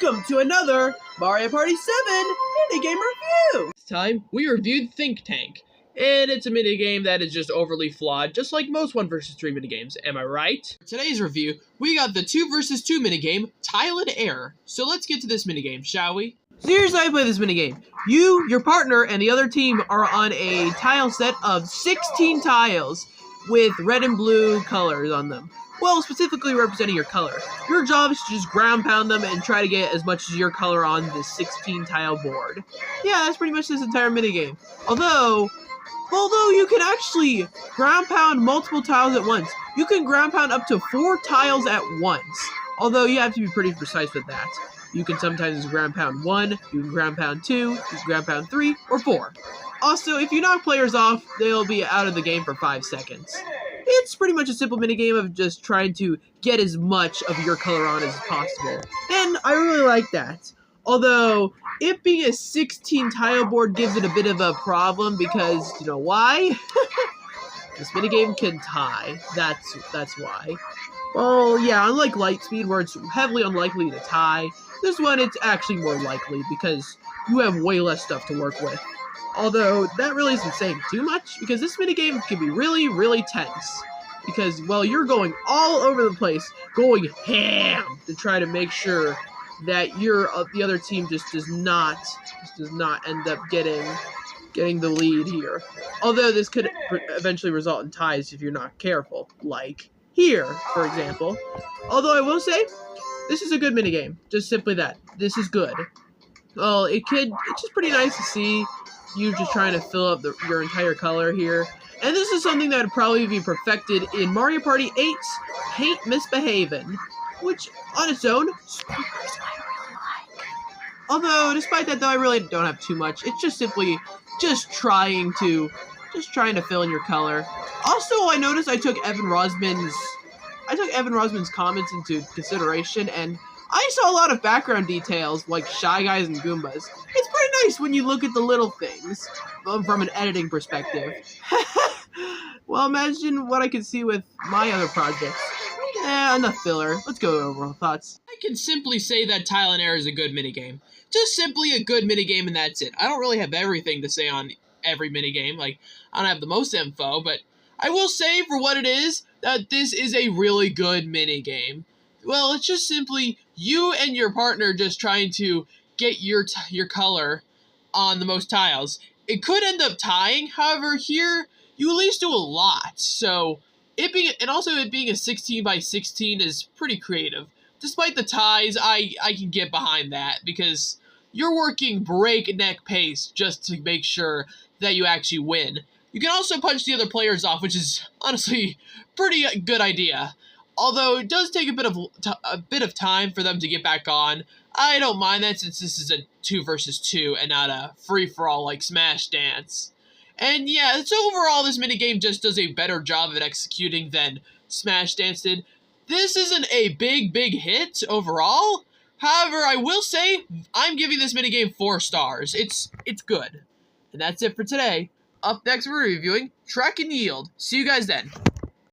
Welcome to another Mario Party 7 minigame review! This time, we reviewed Think Tank, and it's a minigame that is just overly flawed, just like most 1 vs 3 minigames, am I right? For today's review, we got the 2 vs 2 minigame, Tile and Air. So let's get to this minigame, shall we? So here's how I play this minigame. You, your partner, and the other team are on a tile set of 16 tiles with red and blue colors on them. Well, specifically representing your color. Your job is to just ground pound them and try to get as much as your color on the 16 tile board. Yeah, that's pretty much this entire minigame. Although you can actually ground pound multiple tiles at once. You can ground pound up to 4 tiles at once. Although you have to be pretty precise with that. You can sometimes ground pound 1, you can ground pound 2, you can ground pound 3, or 4. Also, if you knock players off, they'll be out of the game for 5 seconds. It's pretty much a simple minigame of just trying to get as much of your color on as possible. And I really like that. Although, it being a 16 tile board gives it a bit of a problem because, you know why? This minigame can tie. That's why. Well, yeah, unlike Lightspeed, where it's heavily unlikely to tie, this one it's actually more likely because you have way less stuff to work with. Although, that really isn't saying too much, because this minigame can be really, really tense. Because, well, you're going all over the place, going ham to try to make sure that the other team just does not end up getting the lead here. Although this could eventually result in ties if you're not careful, like here, for example. Although I will say, this is a good minigame. Just simply that. This is good. Well, it's just pretty nice to see you just trying to fill up your entire color here. And this is something that would probably be perfected in Mario Party 8's Paint Misbehavin', which, on its own, spoilers I really like. Although, despite that, though, I really don't have too much. It's just simply trying to fill in your color. Also, I noticed I took Evan Rosman's comments into consideration, and I saw a lot of background details, like Shy Guys and Goombas. It's pretty nice when you look at the little things from an editing perspective. Well, imagine what I could see with my other projects. Enough filler. Let's go over our thoughts. I can simply say that Tile and Air is a good minigame. Just simply a good minigame, and that's it. I don't really have everything to say on every minigame. Like, I don't have the most info, but I will say, for what it is, that this is a really good minigame. Well, it's just simply you and your partner just trying to get your color on the most tiles. It could end up tying, however, here you at least do a lot. So it being a 16 by 16 is pretty creative. Despite the ties, I can get behind that because you're working breakneck pace just to make sure that you actually win. You can also punch the other players off, which is honestly pretty good idea. Although it does take a bit of time for them to get back on. I don't mind that since this is a 2 vs 2 and not a free-for-all like Smash Dance. And yeah, so overall this minigame just does a better job at executing than Smash Dance did. This isn't a big hit overall. However, I will say I'm giving this minigame 4 stars. It's good. And that's it for today. Up next we're reviewing Track and Yield. See you guys then.